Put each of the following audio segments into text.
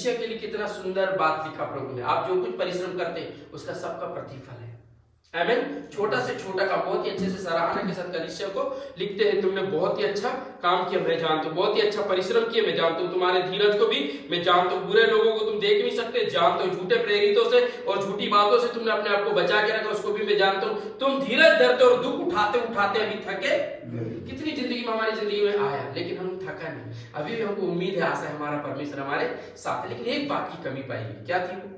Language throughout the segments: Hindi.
कलीसिया के लिए कितना सुंदर बात लिखा प्रभु ने, आप जो कुछ परिश्रम करते हैं उसका सबका प्रतिफल है। आमीन। छोटा से छोटा काम बहुत ही अच्छे से सराहना के साथ कलीसिया को लिखते हैं, तुमने बहुत ही अच्छा काम किया मैं जानता हूँ, बहुत ही अच्छा परिश्रम किया मैं जानता हूँ, तुम्हारे धीरज को भी मैं जानता हूँ, बुरे लोगों को तुम देख नहीं सकते जानता हूँ, झूठे प्रेरितों से और झूठी बातों से तुमने अपने आप को बचा के रखा उसको भी मैं जानता हूँ, तुम धीरज धरते और दुख उठाते उठाते अभी थके। कितनी जिंदगी में हमारी जिंदगी में आया लेकिन हम थका नहीं, अभी भी हमको उम्मीद है, आशा है हमारा परमेश्वर हमारे साथ है, लेकिन एक बात की कमी पाई गई, क्या थी वो?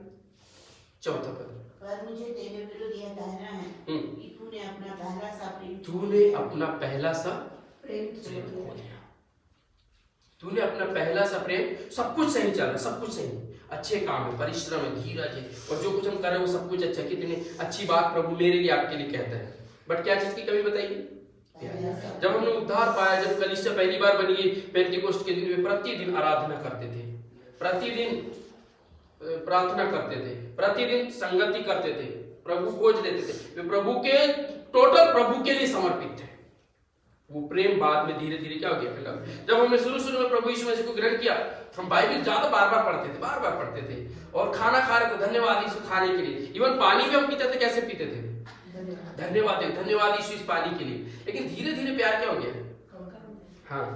चौथा पद, पर मुझे तेरे विरुद्ध यह कहना है कि तूने अपना पहला सा प्रेम खो दिया। तूने अपना पहला सा प्रेम, सब कुछ सही चल रहा है, सब कुछ सही, अच्छे काम है, परिश्रम है, धीरज है और जो कुछ हम कर रहे हैं वो सब कुछ अच्छा, कितनी अच्छी बात प्रभु मेरे लिए आपके लिए कहता है, बट क्या चीज की कमी बताइए? जब हमने उद्धार पाया, जब कलीसिया पहली बार बनी है, पेंटिकोस्ट के दिन वे प्रतिदिन आराधना करते थे, प्रतिदिन प्रार्थना करते थे, प्रतिदिन संगति करते थे, प्रभु खोज लेते थे, वे प्रभु के टोटल प्रभु के लिए समर्पित थे। वो प्रेम बाद में धीरे धीरे क्या हो गया फिर जब हमने शुरू में प्रभु यीशु मसीह को ग्रहण किया, हम बाइबल ज्यादा बार बार पढ़ते थे और खाना खा रहे थे धन्यवाद यीशु खाने के लिए, इवन पानी भी हम पीते थे, कैसे पीते थे? धन्यवाद यीशु इस पानी के लिए। लेकिन धीरे धीरे प्यार क्या हो गया? हाँ,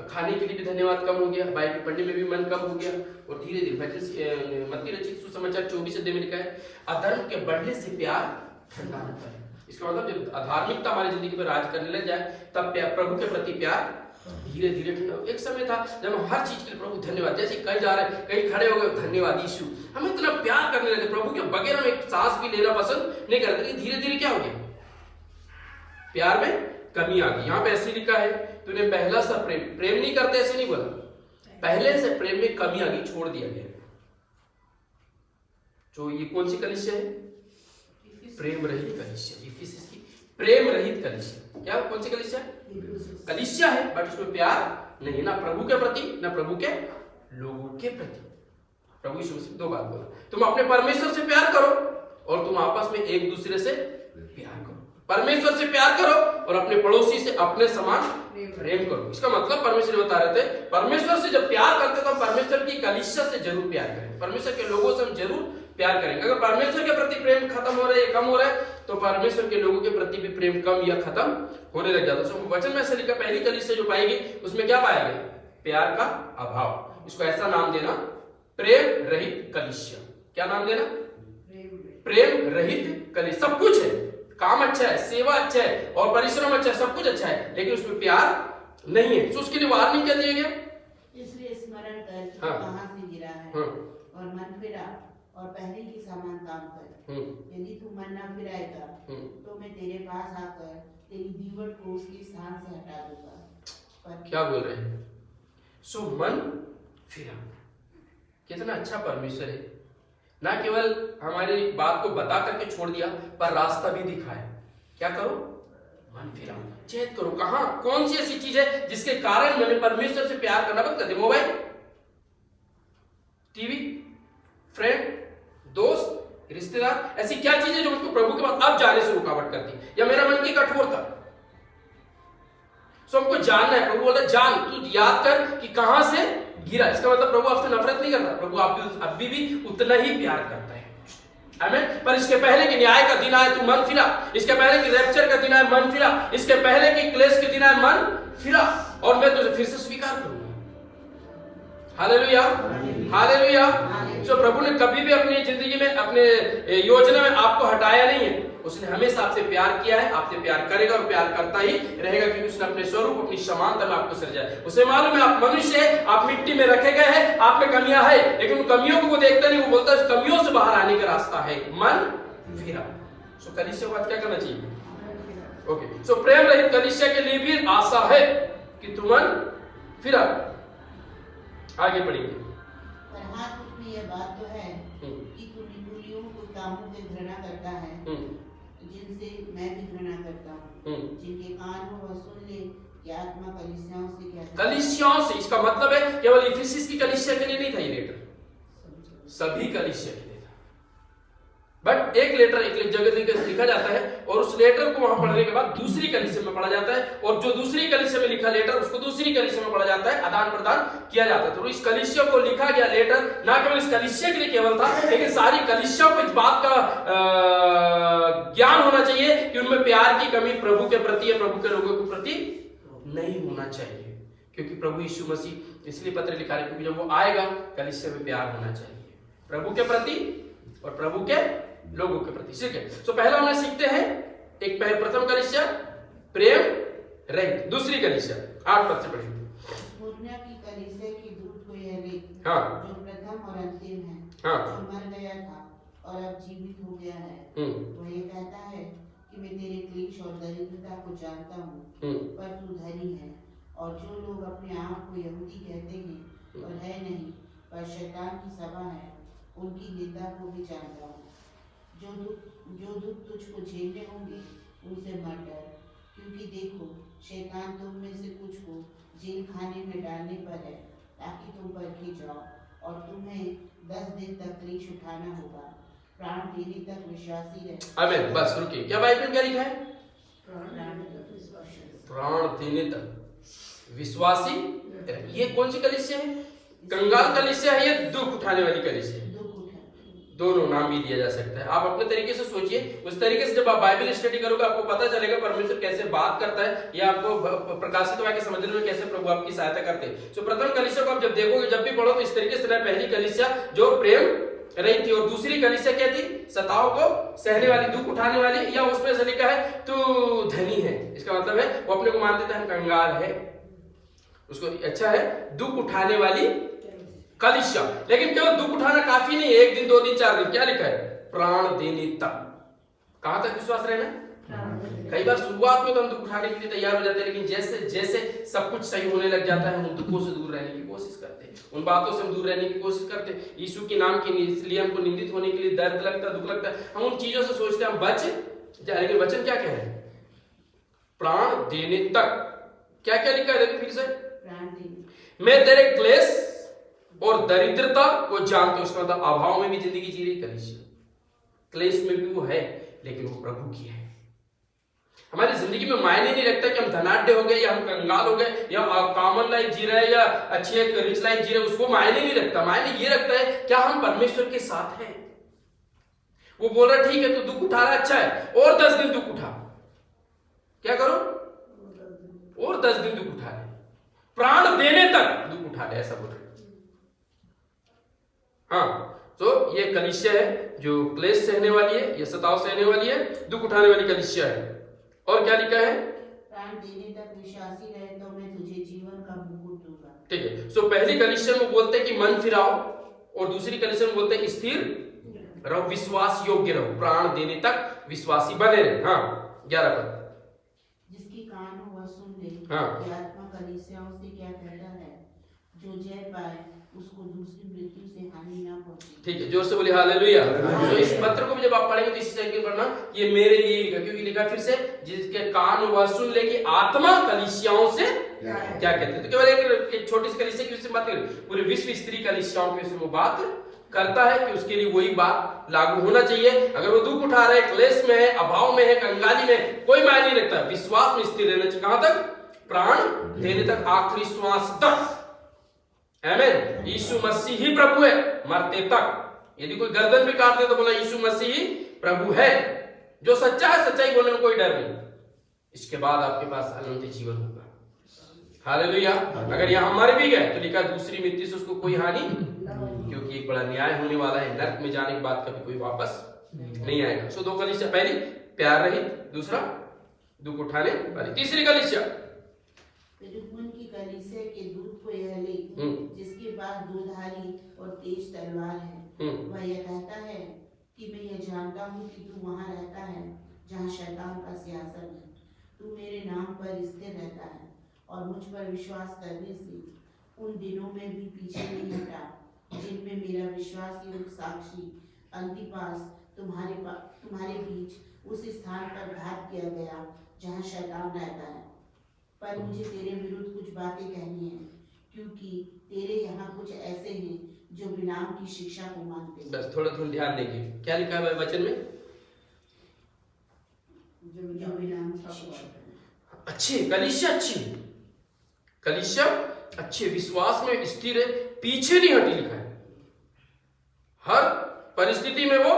खाने के लिए भी धन्यवाद कम हो गया, बाइबल पढ़ने में भी मन कम हो गया और धीरे धीरे मत्ती रचित सुसमाचार 24 अध्याय में लिखा है, अधर्म के बढ़ने से प्यार ठंडा होता है। इसका मतलब जब अधार्मिकता हमारी जिंदगी पर राज करने लग जाए तब प्रभु के प्रति प्यार धीरे धीरे ठंडा। एक समय था जब हम हर चीज के लिए प्रभु धन्यवाद, जैसे कहीं जा रहे हैं कहीं खड़े हो गए धन्यवाद यीशु, हम इतना प्यार करने लगे प्रभु के बगैर हम एक सांस भी लेना पसंद नहीं करते। लेकिन धीरे धीरे क्या हो गया? प्यार में कमी आ गई। यहाँ पे ऐसे लिखा है, तूने पहला सा प्रेम नहीं करते, ऐसे नहीं बोला, पहले से प्रेम में कमी आ गई, छोड़ दिया गया। जो ये कौन सी कलीसिया है? प्रेम रहित कलीसिया, इफिसस की प्रेम रहित कलीसिया। क्या कौन सी कलीसिया? कलीसिया है बट उसमें प्यार नहीं, ना प्रभु के प्रति ना प्रभु के लोगों के प्रति। प्रभु यीशु मसीह दो बात बोला, तुम अपने परमेश्वर से प्यार करो और तुम आपस में एक दूसरे से प्यार करो। परमेश्वर से प्यार करो और अपने पड़ोसी से अपने समान प्रेम करो। इसका मतलब परमेश्वर बता रहे थे, परमेश्वर से जब प्यार करते तो हम परमेश्वर की कलीसिया से जरूर प्यार करें, परमेश्वर के लोगों से हम जरूर प्यार करेंगे। अगर परमेश्वर के प्रति प्रेम खत्म हो रहा है, कम हो रहा है, तो परमेश्वर के लोगों के प्रति भी प्रेम कम या खत्म होने लग जाता है। तो वचन में ऐसे लिखा, पहली कलीसिया जो पाएगी उसमें क्या पाया गया? प्यार का अभाव। इसको ऐसा नाम देना, प्रेम रहित कलीसिया। क्या नाम देना? प्रेम रहित कलीसिया। सब कुछ है, काम अच्छा है, सेवा अच्छा है और परिश्रम अच्छा है, सब कुछ अच्छा है, लेकिन उसमें प्यार नहीं है। तो उसके लिए वार्निंग क्या दिया गया? इसलिए स्मरण कर कि कहां से गिरा है और मन फिरा और पहले की समान काम कर। यदि तू मन न फिराएगा तो मैं तेरे पास आकर तेरी दीवट को उसके स्थान से हटा दूंगा। क्या बोल रहे हैं? सो मन फिरा। कितना अच्छा परमेश्वर है, ना केवल हमारी बात को बता करके छोड़ दिया पर रास्ता भी दिखाया। क्या करो? मन फिराओ, चेत करो। कहां, कौन सी ऐसी चीज है जिसके कारण मैंने परमेश्वर से प्यार करना बंद कर दिया? मोबाइल, टीवी, फ्रेंड, दोस्त, रिश्तेदार, ऐसी क्या चीज है जो मुझको प्रभु के पास अब जाने से रुकावट करती है? या मेरा मन की कठोरता। सो हमको जानना है, प्रभु बोला जान, तू याद कर कि कहां से गिरा। इसका मतलब प्रभु आपसे नफरत नहीं करता, प्रभु अभी भी उतना ही प्यार करता है। आमीन। पर इसके पहले कि न्याय का दिन आए तू मन फिरा, इसके पहले कि रैप्चर का दिन आए मन फिरा, इसके पहले कि क्लेश के दिन आए मन फिरा और मैं तुझे फिर से स्वीकार करूंगा। Hallelujah, hallelujah. जो प्रभु ने कभी भी अपनी जिंदगी में, अपने योजना में आपको हटाया नहीं है, उसने हमेशा आपसे प्यार किया है, आपसे प्यार करेगा और प्यार करता ही रहेगा, क्योंकि उसने अपने स्वरूप, अपनी समानता में आपको सृजा है। उसे मालूम है आप मनुष्य है, आप मिट्टी में रखे गए हैं, आप में कमियां है, लेकिन उन कमियों को वो देखता नहीं, वो बोलता है कमियों से बाहर आने का रास्ता है मन फिरा। सो कलीसिया को क्या करना चाहिए? ओके, सो प्रेम रहित कलीसिया के लिए भी आशा है कि तू मन फिरा। आगे पढ़ेंगे। पर हाँ, तुझ में यह बात तो है कि तू निगुलियों को कामों से घृणा करता है, जिनसे मैं भी घृणा करता हूँ। जिनके कान हो वह सुन ले कि आत्मा कलीसियाओं से क्या कहता है। कलीसियाओं से, इसका मतलब है केवल इफिसस की कलीसिया के लिए नहीं था ये लेटर, सभी कलीसिया के लिए था। बट एक जगह लिखा जाता है और उस लेटर को वहां पढ़ने के बाद दूसरी कलीसिया में पढ़ा जाता है, और जो दूसरी कलीसिया में लिखा लेटर उसको दूसरी कलीसिया में पढ़ा जाता है, आदान प्रदान किया जाता है। तो इस कलीसिया को लिखा गया लेटर ना केवल इस कलीसिया के लिए केवल था, लेकिन सारी कलीसिया को इस बात का ज्ञान होना चाहिए कि उनमें प्यार की कमी प्रभु के प्रति या प्रभु के लोगों के प्रति नहीं होना चाहिए, क्योंकि प्रभु यीशु मसीह इसलिए पत्र लिखा है क्योंकि जब वो आएगा कलीसिया में प्यार होना चाहिए प्रभु के प्रति और प्रभु के लोगों के प्रति। ठीक है, तो पहला हमने सीखते हैं एक प्रथम कलीसिया प्रेम रहित, दूसरी कलीसिया 8 पद से पढ़ेंगे। स्मुरना की कलीसिया के दूत को यह लिख, हाँ, जो प्रथम और अंतिम है, हाँ, जो मर गया था और अब जीवित हो गया है, वह ये कहता है कि मैं तेरे क्लेश और दरिद्रता को जानता हूँ, पर तू धनी है, और जो लोग अपने आप को यहूदी कहते हैं और है नहीं पर शैतान की सभा है, उनकी निंदा को भी जानता हूँ। जो दुख तुझको झेलने होंगे उनसे मत डर, क्योंकि देखो शैतान तुम में से कुछ को जेल खाने में डालने पर है, ताकि तुम परखे जाओ, और तुम्हें 10 दिन तक क्लेश उठाना होगा। प्राण देने तक विश्वासी रहे। आमीन। बस रुकिए, क्या बाइबल में क्या लिखा है? प्राण देने तक विश्वासी। ये कौन सी कलीसिया है? कंगाल कलीसिया है या दुख उठाने वाली कलीसिया है? दोनों नाम भी दिया जा सकता है। आप अपने तरीके से सोचिए, उस तरीके से जब आप बाइबल स्टडी करोगे आपको पता चलेगा परमेश्वर कैसे बात करता है, या आपको प्रकाशित वाक्य समझने में कैसे प्रभु आपकी सहायता करते हैं। तो प्रथम कलीसिया को आप जब देखोगे, जब भी पढ़ो तो इस तरीके से, पहली कलीसिया जो प्रेम रही थी, और दूसरी कलीसिया क्या थी? सताव को सहने वाली, दुख उठाने वाली, या उसमें से लिखा है तो धनी है। इसका मतलब है वो अपने को मानते थे हम कंगाल है, उसको अच्छा है दुख उठाने वाली कलीसिया। लेकिन केवल दुख उठाना काफी नहीं, 1 दिन 2 दिन 4 दिन, क्या लिखा है? प्राण देने तक। कहां तक विश्वास रहना? कई बार शुरुआत में तो हम दुख उठाने के लिए तैयार हो जाते हैं, लेकिन जैसे जैसे सब कुछ सही होने लग जाता है हम दुखों से दूर रहने की कोशिश करते हैं, उन बातों से हम दूर रहने की कोशिश करते हैं। यीशु के नाम के लिए हमको निंदित होने के लिए दर्द लगता है, दुख लगता है, हम उन चीजों से सोचते हैं हम बच जाए, लेकिन वचन क्या कह रहे हैं? प्राण देने तक। क्या क्या लिखा है देखो फिर से, मैं तेरे क्लेश और दरिद्रता को जानता हूं। उसका मतलब अभाव में भी जिंदगी जी रही कलीसिया, क्लेश में भी वो है, लेकिन वो प्रभु की है। हमारी जिंदगी में मायने नहीं रखता कि हम धनाढ्य हो गए या हम कंगाल हो गए या कॉमन लाइफ जी रहे हैं या अच्छी एक रिच लाइफ जी रहे, उसको मायने नहीं रखता। मायने ये रखता है क्या हम परमेश्वर के साथ हैं। वो बोल रहा ठीक है तो दुख उठा रहा, अच्छा है, और 10 दिन दुख उठा, क्या करो? और 10 दिन दुख उठा ले, प्राण देने तक दुख उठा ले, ऐसा बोल रहे। हाँ, तो ये कलीसिया है जो क्लेश सहने वाली है, ये सताव सहने वाली है, दुख उठाने वाली कलीसिया है। और क्या लिखा है? प्राण देने तक विश्वासी रहे तो मैं तुझे जीवन का मुकुट दूंगा। ठीक है, सो पहली कलीसिया में बोलते हैं कि मन फिराओ, और दूसरी कलीसिया में बोलते हैं स्थिर रहो, विश्वास योग्य रहो, प्राण देने तक विश्वासी बने रहे। हाँ, 11 पद। जिसकी कान हो वह सुन ले। हाँ, आत्मा कलीसियाओं से क्या कहता है, जो जय पाए उसको दूसरी मृत्यु से हानि ना पहुंचे। ठीक है, जोर से बोले हालेलुया। तो इस पत्र को भी जब आप पढ़ेंगे तो इसी से पढ़ना, ये मेरे लिए लिखा, क्योंकि लिखा फिर से जिसके कान वह सुन ले कि आत्मा कलीसियाओं से क्या कहते हैं। तो केवल एक छोटी सी कलीसिया की उससे बात नहीं, पूरे विश्व स्त्री कलीसियाओं की उससे वो बात करता है कि उसके लिए वही बात लागू होना चाहिए। अगर वो दुख उठा रहे, क्लेश में है, अभाव में है, कंगाली में, कोई मायने नहीं रखता, विश्वास में स्थिर रहना चाहिए। कहां तक? प्राण देने तक, आखिरी श्वास तक। आमीन। यीशु मसीह ही प्रभु है मरते तक। यदि कोई गर्दन भी काट दे तो बोला यीशु मसीह ही प्रभु है। जो सच्चा है सच्चाई बोलने में कोई डर नहीं, इसके बाद आपके पास अनंत जीवन होगा। हालेलुया। अगर यहां मर भी गए तो लिखा दूसरी मृत्यु से उसको कोई हानि, क्योंकि एक बड़ा न्याय होने वाला है, नरक में जाने के बाद कभी कोई वापस नहीं आएगा। सो 2 कलीसिया, पहली प्यार रहित, दूसरा दुख उठाने वाली, तीसरी कलीसिया की कलीसिया के दूत को यह लिख, जिसके पास 2 धारी और तेज तलवार है। वह यह कहता है कि मैं यह जानता हूँ कि तू वहाँ रहता है जहाँ शैतान का सिंहासन है। तू मेरे नाम पर स्थिर रहता है और मुझ पर विश्वास करने से उन दिनों में भी पीछे नहीं हटा, जिनमें मेरा विश्वास योग्य साक्षी अंतिपास तुम्हारे बीच उस स्थान पर घात किया गया जहाँ शैतान रहता है। पर मुझे तेरे विरुद्ध कुछ बातें कहनी है, क्योंकि तेरे यहाँ कुछ ऐसे हैं जो बिलाम की शिक्षा को मानते हैं। बस थोड़ा थोड़ा ध्यान देंगे, क्या लिखा है वचन में? जो बिलाम की शिक्षा। अच्छे कलीसिया, अच्छी कलीसिया अच्छे विश्वास में स्थिर है, पीछे नहीं हटी, लिखा है हर परिस्थिति में वो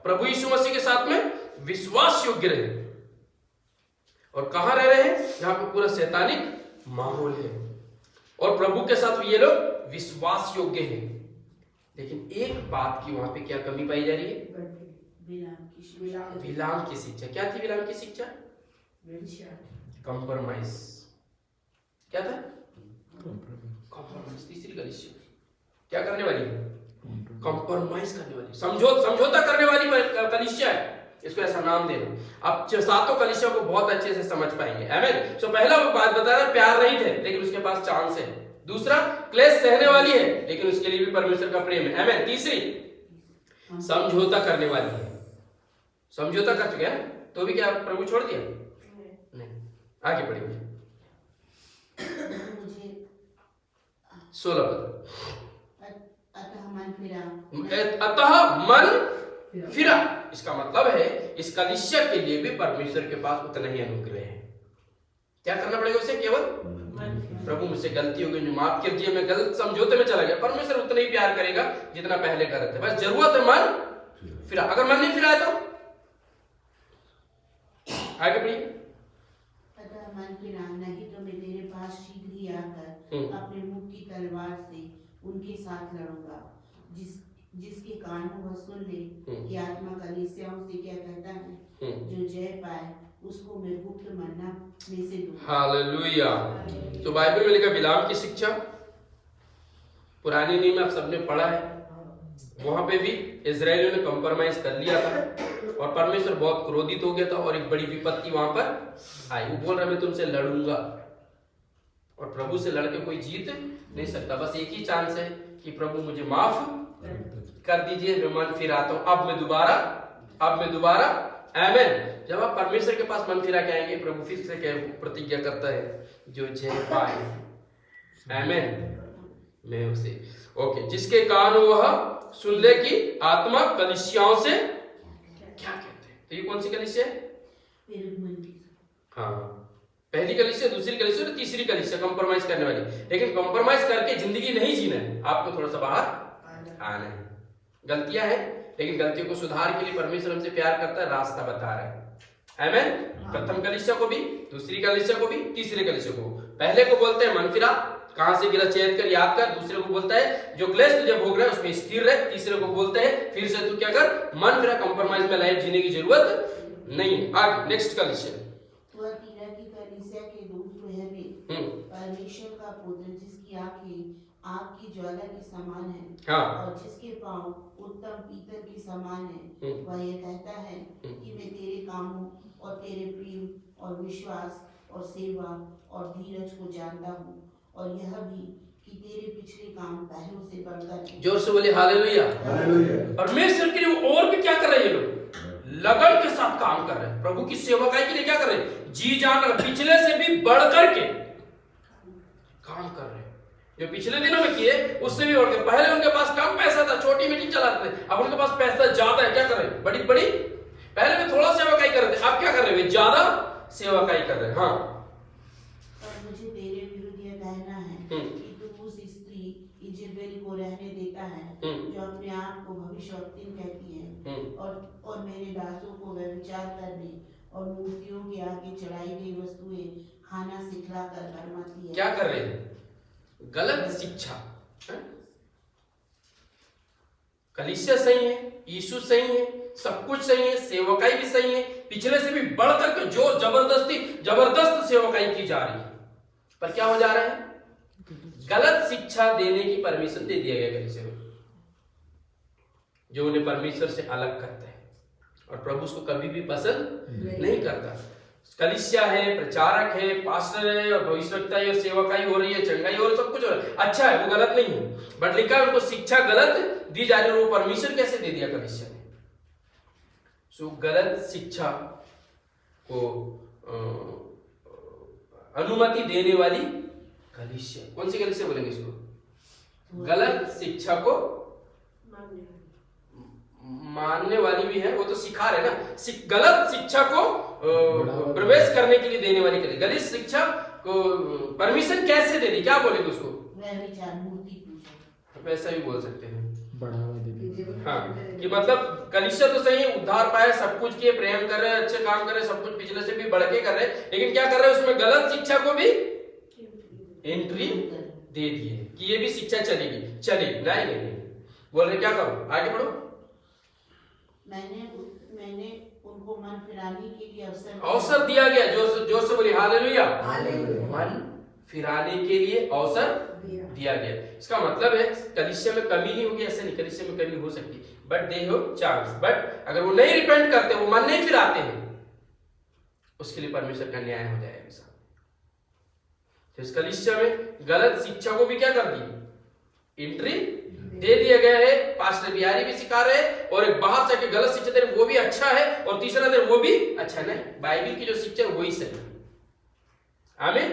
प्रभु यीशु मसीह के साथ में विश्वास योग्य रहे। और कहां रह रहे हैं? जहां पे पूरा शैतानिक माहौल है और प्रभु के साथ ये लोग विश्वास योग्य हैं। लेकिन एक बात की वहां पे क्या कमी पाई जा रही है? बिलाम की शिक्षा। क्या थी बिलाम की शिक्षा? कंप्रोमाइज। क्या था? कंप्रोमाइज। तीसरी कलीसिया क्या करने वाली है? कंप्रोमाइज करने वाली, समझौता करने वाली कलीसिया है, इसको ऐसा नाम देना। अब सातों कलीसिया को बहुत अच्छे से समझ पाएंगे। आमीन। तो पहला वो बात बता रहा है, प्यार रहित है लेकिन उसके पास चांस है। दूसरा, क्लेश सहने वाली है लेकिन उसके लिए भी परमेश्वर का प्रेम है। आमीन। तीसरी, समझौता करने वाली है। समझौता कर चुके हैं तो भी क्या प्रभु छोड़ दिया? नहीं। आगे बढ़िए 16 पद। अतः मन फिरा। इसका मतलब है इस कलीसिया के लिए भी परमेश्वर के पास उतना ही अनुग्रह है। क्या करना पड़ेगा उसे? केवल प्रभु मुझसे गलती हो गई, माफ कर दिया, मैं गलत समझौते में चला गया, परमेश्वर उतना ही प्यार करेगा जितना पहले कर रहे थे। बस जरूरत है मन फिरा। अगर मन नहीं फिरा है तो आगे बढ़िए। अतः मन फिरा, नहीं तो मैं तेरे पास शीघ्र ही आकर अपने मुख की तलवार से उनके साथ लड़ूंगा। जिसके कान वह सुन ले कि आत्मा कलीसियाओं से क्या कहता है। जो जय पाए उसको मैं गुप्त मन्ना में से दूंगा। हालेलुया। तो बाइबल में लिखा बिलाम की शिक्षा, पुराने नियम में आप सबने पढ़ा है, वहां पे भी इजरायलियों ने कंप्रोमाइज कर लिया था और परमेश्वर बहुत क्रोधित हो गया था और एक बड़ी विपत्ति वहां पर आई। वो बोल रहा मैं तुमसे लड़ूंगा और प्रभु से लड़के कोई जीत नहीं सकता। बस एक ही चांस है कि प्रभु मुझे माफ कर दीजिए, मैं मन फिराता हूं, अब मैं दोबारा। आमीन। जब आप परमेश्वर के पास मन फिरा के आएंगे, प्रभु फिर से क्या प्रतिज्ञा करता है, जो जय पाए। आमीन। मैं उसे ओके, जिसके कान वह सुन ले कि आत्मा कलीसियाओं से क्या कहते हैं। तो ये कौन सी कलीसिया है? हाँ, पहली कलीसिया, दूसरी कलीसिया और तीसरी कलीसिया कंप्रोमाइज करने वाली। लेकिन कंप्रोमाइज करके जिंदगी नहीं जीना है, आपको थोड़ा सा बाहर आना है। गलतियां हैं लेकिन गलतियों को सुधार के लिए परमेश्वर हमसे प्यार करता है, रास्ता बता रहा है। आमीन। प्रथम कलीसिया को भी, दूसरी कलीसिया को भी, तीसरे कलीसिया को। पहले को बोलते हैं मन फिरा, कहां से गिरा चेत कर याद कर। दूसरे को बोलता है जो क्लेश तुझे भोग रहा है उसमें स्थिर रह। तीसरे को बोलते हैं फिर से तू क्या कर, मन फिरा, कंप्रोमाइज में लाइफ जीने की जरूरत नहीं है। आगे नेक्स्ट कलीसिया। परमेश्वर का पुत्र जिसकी आंखें आग की ज्वाला के समान है। हाँ। और जिसके पांव उत्तम पीतल के समान है। वह यह कहता है कि मैं तेरे कामों और तेरे प्रेम और विश्वास और सेवा और धीरज को जानता हूँ, और यह भी कि तेरे पिछले काम पहलों से बढ़कर। जोर से बोले हालेलुया। परमेश्वर के लिए और भी क्या कर रहे हैं लोग? लगन के साथ काम कर रहे हैं। प्रभु की सेवकाई के लिए क्या कर रहे हैं? जी जान, पिछले से भी बढ़ करके काम कर रहे हैं। जो पिछले दिनों में किए उससे भी बढ़ के। पहले उनके पास कम पैसा था, छोटी मीटिंग चलाते थे, अब उनके पास पैसा ज्यादा है। क्या कर रहे हैं? बड़ी बड़ी, पहले में थोड़ा सेवकाई कर रहे थे, अब क्या कर रहे हैं? ज्यादा सेवकाई कर रहे हैं। हाँ। और मुझे तेरे विरुद्ध यह कहना है कि तू उस स्त्री इजेबेल को रहने देता है जो अपने आप को भविष्यवक्ता कहती है और मेरे दासों को व्यभिचार करने और मूर्तियों के आगे चढ़ाई गई वस्तुएं खाना सिखला कर भरमाती है। क्या कर रहे हैं? गलत शिक्षा। कलीसिया सही है, यीशु सही है, सब कुछ सही है, सेवकाई भी सही है, पिछले से भी बढ़कर के जोर जबरदस्त सेवकाई की जा रही है। पर क्या हो जा रहा है? गलत शिक्षा देने की परमिशन दे दिया गया कलीसिया में, जो उन्हें परमेश्वर से अलग करता है और प्रभु उसको कभी भी पसंद नहीं करता। कलीसिया है, प्रचारक है, पास्टर है और भविष्यवक्ता और सेवकाई हो रही है, चंगाई हो रही है, सब कुछ हो रहा है, अच्छा है, वो गलत नहीं है। बट लिखा है उनको शिक्षा गलत दी जा रही है। वो परमेश्वर कैसे दे दिया कलीसिया ने? सो गलत शिक्षा को अनुमति देने वाली कलीसिया। कौन सी कलीसिया बोलेंगे इसको? गलत शिक्षा को मानने वाली भी है, वो तो सिखा रहे ना, गलत शिक्षा को प्रवेश करने के लिए देने वाली के लिए गलत शिक्षा को परमिशन कैसे दे दी, क्या बोलेगे उसको? वैसा भी बोल सकते हैं, बढ़ावा देने। हाँ, कि मतलब कलीसिया तो सही उद्धार पाए, सब कुछ किए, प्रेम कर रहे, अच्छे काम कर रहे, सब कुछ पिछले से भी बढ़ के कर रहे, लेकिन क्या कर रहे हैं उसमें गलत शिक्षा को भी एंट्री दे दिए कि ये भी शिक्षा चलेगी। नहीं बोल रहे क्या करो, आगे बढ़ो। मैंने उनको मन फिराने के लिए अवसर दिया गया, जोर से बोली हालेलुया। मन फिराने के लिए अवसर दिया गया। इसका मतलब है कलीसिया में कमी नहीं होगी, ऐसे नहीं, कलीसिया में कमी हो सकती, but they have chance. But अगर वो नहीं रिपेंट करते, वो मन नहीं फिराते हैं, उसके लिए परमेश्वर का न्याय हो जाएगा साहब। तो इस कलीसिया में गलत शिक्षा को भी क्या कर दी, एंट्री दे दिया गया है। पास्टर बिहारी भी सिखा रहे हैं, और एक बाहर से गलत शिक्षा दे रहे वो भी अच्छा है, और तीसरा दे वो भी अच्छा नहीं। बाइबल की जो शिक्षा है वही सही। आमीन।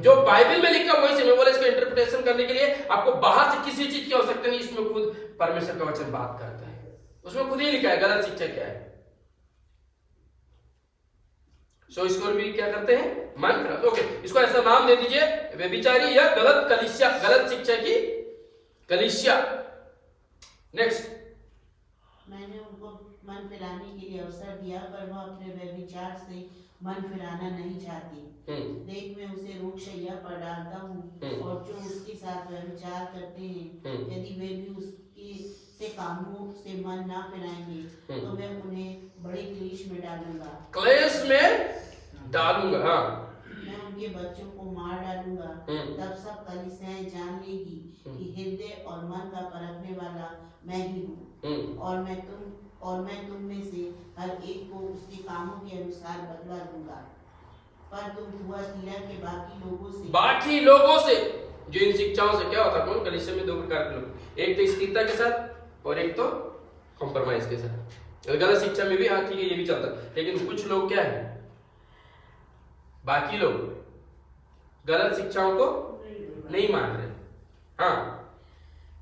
जो बाइबल में लिखा वही सही। मैं बोला इसको इंटरप्रिटेशन करने के लिए आपको बाहर से किसी चीज की आवश्यकता नहीं, इसमें खुद परमेश्वर का वचन बात करता है, उसमें खुद ही लिखा है गलत शिक्षा क्या है। सो इसको भी क्या करते हैं, मन फिरा। ओके, इसको ऐसा नाम दे दीजिए, व्यभिचारी या गलत कलीसिया, गलत शिक्षा की कलीसिया। नेक्स्ट, मैंने उनको मन फिराने के लिए अवसर दिया, पर वह अपने व्यभिचार से मन फिराना नहीं चाहती। देख, मैं उसे रोग शैया पर डालता हूँ, और जो उसके साथ व्यभिचार करते हैं, यदि वे भी उसके से कामों से मन ना फिराएंगे, तो मैं उन्हें बड़े क्लेश में डालूंगा। क्लेश में डालूंगा, हाँ। मैं उनके बच्चों को मार डालूंगा। तब सब कलीसियाएं जान लेगी कि हृदय और मन का परखने वाला मैं ही हूँ, और मैं तुम में से हर एक को उसके कामों के अनुसार बदला दूंगा। पर तुम थुआतीरा के बाकी लोगों से जो इन शिक्षाओं से क्या होता है, कौन कलीसिया में दो प्रकार के लोग, एक तो स्थिरता के साथ और एक तो कॉम्प्रोमाइज के साथ। गलत शिक्षा में भी हाँ ठीक है, ये भी चलता, लेकिन कुछ लोग क्या है, बाकी लोग गलत शिक्षाओं को नहीं मान रहे। हाँ,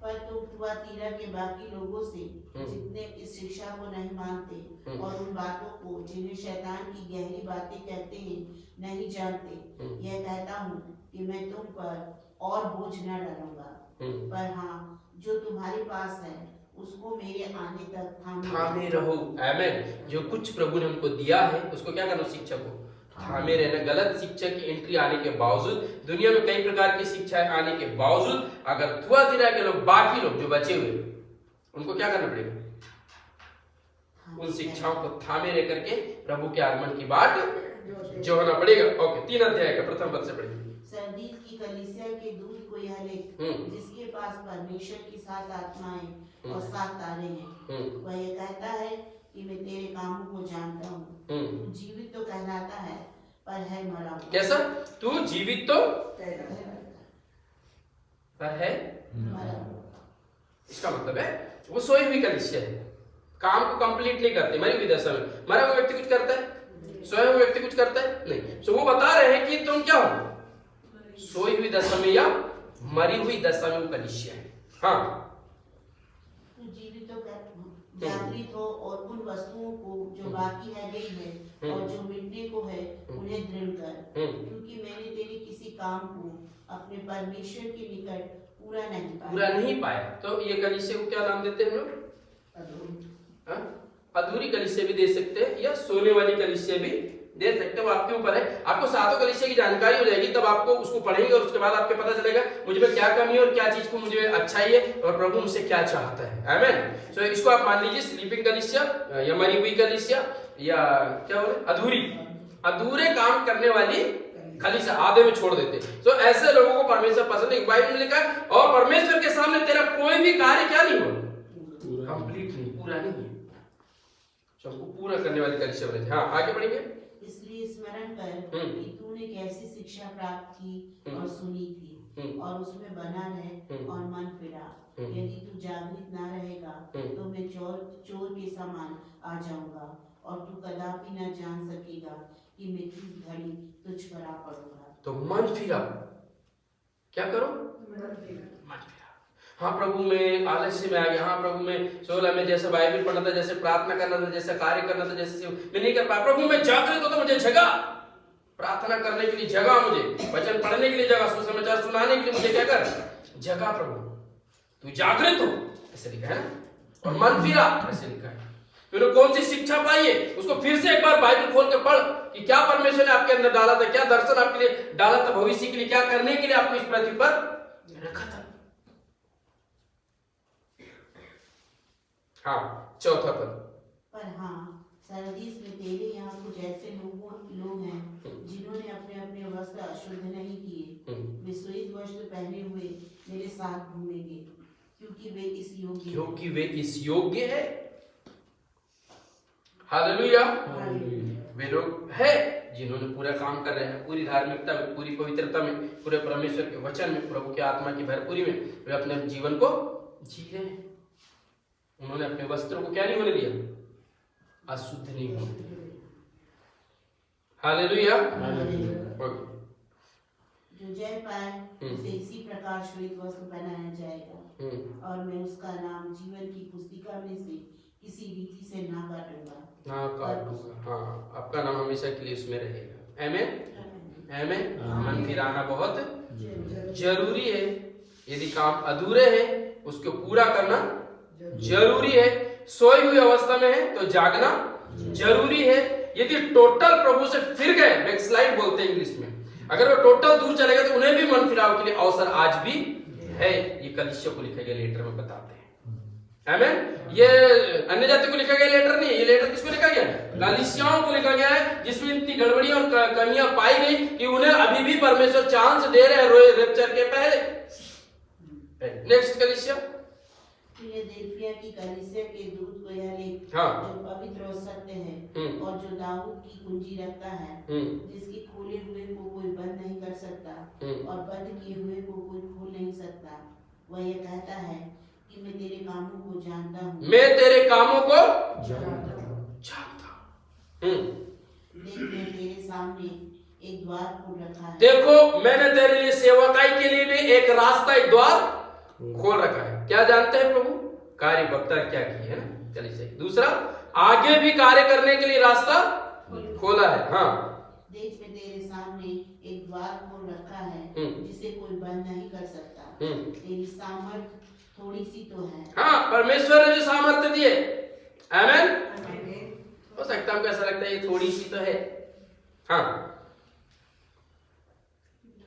पर तुम थुआतीरा के बाकी लोगों से जितने इस शिक्षा को नहीं मानते और उन बातों को जिन्हें शैतान की गहरी बातें कहते हैं नहीं जानते, यह कहता हूँ कि मैं तुम पर और बोझ न डालूंगा, पर हाँ, जो तुम्हारे पास है उसको मेरे आने तक थामे रहो। आमीन। जो कुछ प्रभु ने हमको दिया है उसको क्या करना, शिक्षा को थामे रहना। गलत शिक्षा की एंट्री आने के बावजूद, दुनिया में कई प्रकार की शिक्षाएं आने के बावजूद, अगर थुआतीरा के लोग, बाकी लोग जो बचे हुए, उनको क्या करना पड़ेगा, उन शिक्षाओं को थामे रह करके प्रभु के आगमन की बात जोड़ना पड़ेगा। ओके, 3 अध्याय का प्रथम पद से पढ़िए। सरदीस की कलीसिया के दूत को यह लिख, जिसके पास परमेश्वर की 7 आत्माएं और 7 तारे हैं, वह यह कहता है कि मैं तेरे कामों को जानता हूँ। तू जीवित तो कहलाता है, पर है मरा हुआ। कैसा? तू जीवित तो पर है मरा हुआ। इसका मतलब है वो सोई हुई कलीसिया है, काम को कंप्लीट नहीं करते, मरी हुई दशा में। मरा हुआ व्यक्ति कुछ करता है, सोया हुआ व्यक्ति कुछ करता है नहीं। सो वो बता रहे हैं कि तुम क्या हो, सोई हुई दशा में या मरी हुई दशा में वो कलीसिया है। हाँ, जीवित तो जागृत हो और उन वस्तुओं को जो बाकी है गई है और जो मिटने को है उन्हें दृढ़ कर, क्योंकि मैंने तेरे किसी काम को अपने परमेश्वर के निकट पूरा नहीं पाया। तो ये कलीसिया को क्या नाम देते हैं हम लोग? अधूरी कलीसिया भी दे सकते हैं, या सोने वाली कलीसिया भी दे सकते हैं, वो आपके ऊपर है। आपको 7 कलीसिया की जानकारी हो जाएगी, तब आपको उसको पढ़ेंगे और उसके बाद आपको पता चलेगा मुझे में क्या कमी है और क्या चीज को मुझे अच्छा ही है और प्रभु मुझसे क्या चाहता है। आमीन। सो इसको आप मान लीजिए स्लीपिंग कलीसिया या मरी हुई कलीसिया, या क्या बोले, अधूरे काम करने वाली कलीसिया, आधे में छोड़ देते। सो ऐसे लोगों को परमेश्वर पसंद है। बाइबल में लिखा है, और परमेश्वर के सामने तेरा कोई भी कार्य क्या नहीं हो, कंप्लीट नहीं, पूरा नहीं है। सबको पूरा करने वाली कलीसिया बने। हाँ, आगे बढ़ेंगे। इसलिए स्मरण कर कि तूने कैसी शिक्षा प्राप्त की और सुनी थी, और उसमें बना रहे और मन फिरा। यदि तू जागृत ना रहेगा तो मैं चोर के समान आ जाऊंगा, और तू कदापि न जान सकेगा कि मैं किस घड़ी तुझ पर आ पड़ूंगा। तो मन फिरा, क्या करो, मन फिरा। हाँ प्रभु मैं आलस्य में आ गया, हाँ प्रभु मैं 16 में जैसे बाइबल पढ़ना था, जैसे प्रार्थना करना था, जैसे कार्य करना था, जैसे मैं नहीं कर पाया। प्रभु मैं जागृत हो तो मुझे जगह, प्रार्थना करने के लिए जगह, मुझे वचन पढ़ने के लिए जगह, सुसमाचार सुनाने के लिए मुझे क्या कर जगह। प्रभु तू जागृत हो, ऐसे लिखा है ना, और मन फिरा, ऐसे लिखा है। फिर कौन सी शिक्षा पाई है, उसको फिर से एक बार बाइबल खोल के पढ़ कि क्या परमेश्वर ने आपके अंदर डाला था, क्या दर्शन आपके लिए डाला था, भविष्य के लिए क्या करने के लिए आपको इस पृथ्वी पर रखा था। हाँ, चौथा पद। पर हाँ सरदीस में तेरे यहाँ कुछ ऐसे लोग हैं जिन्होंने अपने अपने वस्त्र अशुद्ध नहीं किए, वे श्वेत वस्त्र पहने हुए मेरे साथ घूमेंगे, क्योंकि वे इस योग्य है। हालेलुया। वे लोग है जिन्होंने पूरा काम कर रहे हैं, पूरी धार्मिकता में, पूरी पवित्रता में, पूरे परमेश्वर के वचन में, प्रभु की आत्मा की भरपूरी में वे अपने जीवन को जी रहे हैं। उन्होंने अपने वस्त्रों को क्या नहीं होने दिया, अशुद्ध नहीं होने दिया। हालेलुया। जो जय पाए उसे इसी प्रकार श्वेत वस्त्र पहनाया जाएगा, और मैं उसका नाम जीवन की पुस्तिका में से किसी रीति से ना काटूंगा। हाँ, आपका नाम हमेशा के लिए उसमें रहेगा। आमीन, आमीन। मन फिराना बहुत जरूरी है। यदि काम अधूरे है उसको पूरा करना जरूरी है। सोई हुई अवस्था में है तो जागना जरूरी है। यदि टोटल प्रभु से फिर गए, बैकस्लाइड बोलते हैं इंग्लिश में, अगर वो टोटल दूर चले गए तो उन्हें भी मन फिराव के लिए अवसर आज भी है। ये कलीसिया को लिखा गया लेटर में बताते हैं। आमीन। ये अन्य जाति को लिखा गया लेटर नहीं है, ये लेटर किसको लिखा गया है, कलीसियाओं को लिखा गया है, जिसमें इतनी गड़बड़ी और कमियां पाई गई कि उन्हें अभी भी परमेश्वर चांस दे रहे हैं रैप्चर के पहले। नेक्स्ट कलीसिया, फिलदेल्फिया की कलीसिया के दूत को यह लिख, जो पवित्र और सत्य है और जो दाऊद की कुंजी रखता है, जिसके खोले हुए को कोई बंद नहीं कर सकता और बंद किए हुए को कोई खोल नहीं सकता, वह यह कहता है कि मैं तेरे कामों को जानता हूँ, मैं तेरे कामों को जानता हूँ। देख मैं तेरे सामने एक द्वार खोल रखा है। देखो मैंने तेरे लिए सेवकाई के लिए भी एक रास्ता, एक द्वार खोल रखा है। क्या जानते हैं प्रभु, कार्य वक्ता क्या की है ना, चलिए सही। दूसरा, आगे भी कार्य करने के लिए रास्ता खोला है। हाँ, देख मैं तेरे सामने एक द्वार खोल रखा है जिसे कोई बंद नहीं कर सकता। तेरी सामर्थ थोड़ी सी तो है। हाँ, परमेश्वर ने जो सामर्थ्य दिए, आमीन। हो सकता है ऐसा लगता है ये थोड़ी सी तो है, हाँ,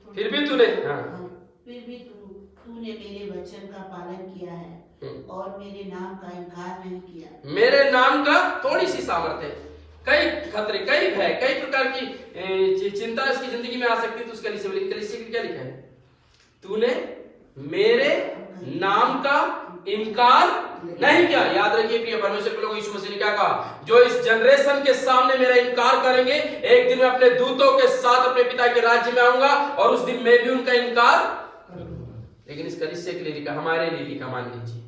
फिर भी तूने, हाँ, फिर भी तूने मेरे वचन का पालन किया है और मेरे नाम का इनकार नहीं किया। मेरे नाम का थोड़ी सी सामर्थ्य है। कई खतरे, कई भय, कई प्रकार की चिंता इसकी जिंदगी में आ सकती है, तो उसका कलीसिया क्या लिखा है, तूने मेरे नाम का इनकार नहीं किया। याद रखिए प्रिय परमेश्वर के लोग, यीशु मसीह ने क्या कहा, जो इस जनरेशन के सामने मेरा इनकार करेंगे, एक दिन मैं अपने दूतों के साथ अपने पिता के राज्य में आऊंगा और उस दिन मैं भी उनका इनकार। लेकिन इस कलीसिया के लिए लिखा, हमारे लिए लिखा, मान लीजिए।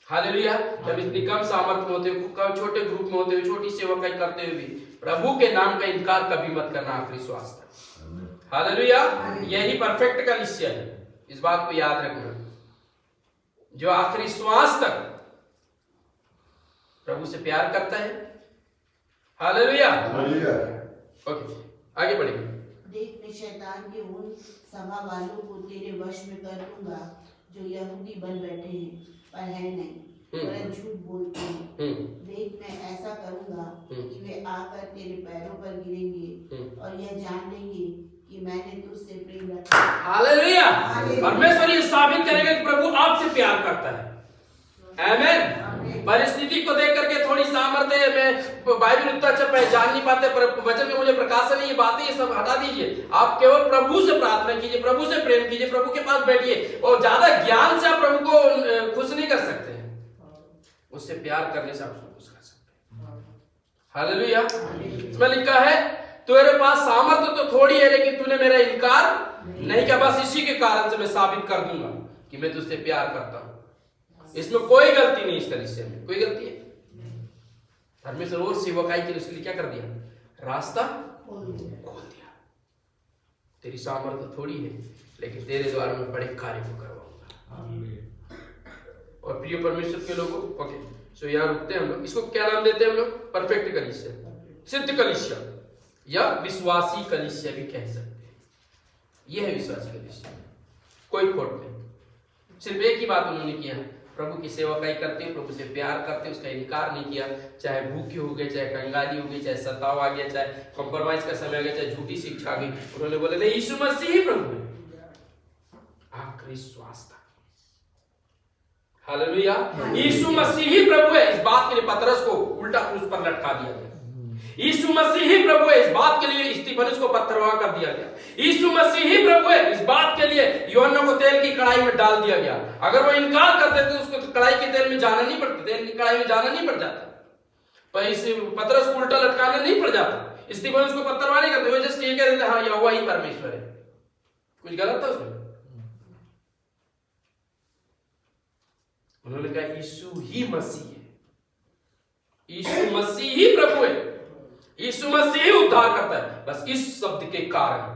हालेलुया। जब इतनी कम सामर्थ्य में होते हुए, छोटे ग्रुप में होते हुए, छोटी सेवकाई करते हुए भी प्रभु के नाम का इनकार कभी मत करना आखिरी श्वास तक। हालेलुया। यही परफेक्ट कलीसिया है, इस बात को याद रखना। जो आखिरी श्वास तक प्रभु से प्यार करता है। हालेलुया। ओके, आगे बढ़ेंगे। देख मैं शैतान के उन सभा वालों को तेरे वश में कर दूंगा जो यहूदी बन बैठे हैं पर है नहीं, पर झूठ बोलते हैं। देख मैं ऐसा करूंगा कि वे आकर तेरे पैरों पर गिरेंगे और यह जान लेंगे कि मैंने तुझसे प्रेम रखा। हालेलुया। परमेश्वर ये साबित करेगा कि प्रभु आपसे प्यार करता है। आमीन। परिस्थिति को देख करके थोड़ी सामर्थ्य में बाइबल उतना अच्छा पहचान नहीं पाते, पर वचन में मुझे प्रकाशन नहीं, बातें ये सब हटा दीजिए। आप केवल प्रभु से प्रार्थना कीजिए, प्रभु से प्रेम कीजिए, प्रभु के पास बैठिए। और ज्यादा ज्ञान से आप प्रभु को खुश नहीं कर सकते हैं, उससे प्यार करने से आप उसको खुश कर सकते हैं। हालेलुया। इसमें लिखा है तेरे पास सामर्थ्य तो थोड़ी है, लेकिन तूने मेरा इनकार नहीं किया। बस इसी के कारण से मैं साबित कर दूंगा कि मैं तुझसे प्यार करता हूं। इसमें कोई गलती नहीं, इस कलीसिया में कोई गलती है। परमेश्वर और सेवकाई के लिए उसके लिए क्या कर दिया, रास्ता खोल दिया। तेरी सामर्थ्य थोड़ी है, लेकिन तेरे द्वारा मैं बड़े कार्य को करवाऊंगा। और प्रिय परमेश्वर के लोगों, ओके सो यहाँ रुकते हैं हम लोग। इसको क्या नाम देते हैं हम लोग? परफेक्ट कलीसिया, सिद्ध कलीसिया या विश्वासी कलीसिया भी कह सकते हैं। यह है विश्वासी कलीसिया, कोई खोट नहीं। सिर्फ एक ही बात उन्होंने किया, प्रभु की सेवकाई करते हैं, प्रभु से प्यार करते हैं, उसका इनकार नहीं किया। चाहे भूखे हो गए, चाहे कंगाली हो गई, चाहे सताव आ गया, चाहे कॉम्प्रोमाइज का समय आ गया, चाहे झूठी शिक्षा आ गई, उन्होंने बोले नहीं, यीशु मसीह ही प्रभु है। आखिरी श्वास था। हालेलुया, यीशु मसीह ही प्रभु है। इस बात के लिए पतरस को उल्टा क्रूस पर लटका दिया गया। यीशु मसीह ही प्रभु है, इस बात के लिए स्तिफनुस को पत्थरवाह कर दिया गया। यीशु मसीह ही प्रभु है, इस बात के लिए यूहन्ना को तेल की कढ़ाई में डाल दिया गया। अगर वो इनकार करते तो उसको तो कढ़ाई के तेल में जाना नहीं पड़ता, तेल की कढ़ाई में जाना नहीं पड़ जाता, पर इस पतरस को उल्टा लटकाना नहीं पड़ जाता। स्तिफनुस को पत्थरवाह नहीं करते, वो जस्ट ये कह देते हाँ यहोवा ही परमेश्वर है। कुछ गलत था उसमें? उन्होंने कहा यीशु ही मसीह है, यीशु मसीह ही प्रभु है, यीशु मसीह ही उद्धार करता है। बस इस शब्द के कारण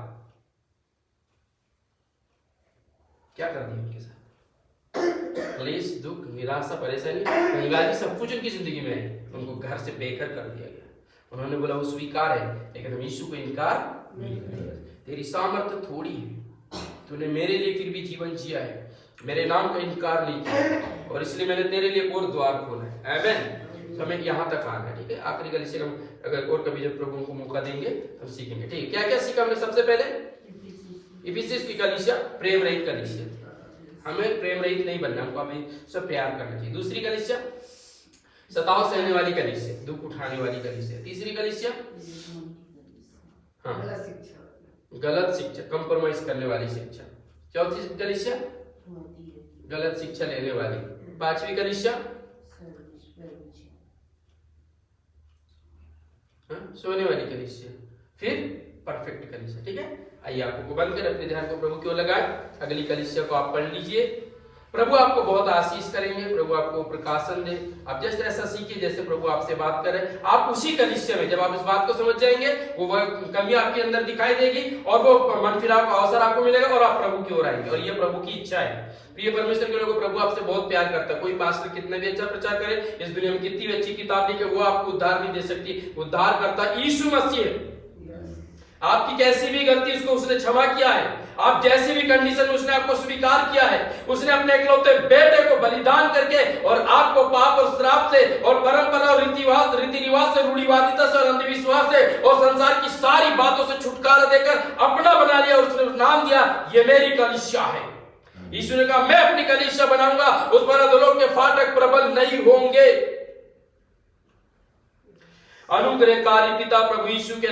क्या कर दिया उनके साथ? क्लेश, दुख, निराशा, परेशानी, कंगाली, सब कुछ उनकी जिंदगी में है। उनको घर से बेघर कर दिया गया। उन्होंने बोला वो स्वीकार है, लेकिन हम यीशु को इनकार नहीं करेंगे। तेरी सामर्थ्य थोड़ी है, तूने मेरे लिए फिर भी जीवन जिया है, मेरे नाम का इनकार नहीं किया, और इसलिए मैंने तेरे लिए एक और द्वार खोला है। आमीन। हमें यहाँ तक आना है, ठीक है। आखिरी कलीसिया हम अगर और कभी जब प्रभु को मौका देंगे तो सीखेंगे, ठीक है। क्या क्या सीखा हमने? सबसे पहले इफिसियंस की कलीसिया प्रेम रहित कलीसिया, हमें प्रेम रहित नहीं बनना, हमको अभी सब प्यार करना चाहिए। दूसरी कलीसिया सताव सहने वाली कलीसिया, दुख उठाने वाली कलीसिया। तीसरी कलीसिया हाँ गलत शिक्षा, कंप्रोमाइज करने वाली शिक्षा। चौथी कलीसिया गलत शिक्षा लेने वाली। पांचवी कलीसिया सोने वाली कलीसिया। फिर परफेक्ट कलीसिया, ठीक है। आइए आंखों को बंद कर अपने ध्यान को प्रभु की ओर लगाएं। अगली कलीसिया को आप पढ़ लीजिए। प्रभु आपको बहुत आशीष करेंगे, प्रभु आपको प्रकाशन दे। आप जस्ट ऐसा सीखिए जैसे प्रभु आपसे बात कर रहे हैं। आप उसी कलीसिया में जब आप इस बात को समझ जाएंगे, वो कमी आपके अंदर दिखाई देगी और वो मन फिराव का अवसर आपको मिलेगा और आप प्रभु की ओर आएंगे। और ये प्रभु की इच्छा है। प्रिय परमेश्वर के लोगों, प्रभु आपसे बहुत प्यार करता है। कोई पास्टर कितना भी अच्छा प्रचार करे, इस दुनिया में कितनी भी अच्छी किताब लिखे, वो आपको उद्धार नहीं दे सकती। उद्धार करता यीशु मसीह है। आपकी कैसी भी गलती उसको उसने क्षमा किया है। आप जैसी भी कंडीशन में उसने आपको स्वीकार किया है। उसने अपने इकलौते बेटे को बलिदान करके और आपको पाप और श्राप से और परंपरा और रीति रिवाज से, रूढ़िवादिता से और अंधविश्वास से और संसार की सारी बातों से छुटकारा देकर अपना बना लिया। उसने नाम दिया ये मेरी कलीसिया है। यीशु ने कहा मैं अपनी कलीसिया बनाऊंगा, उस पर अधोलोक के फाटक प्रबल नहीं होंगे। अनुग्रहकारी पिता प्रभु यीशु के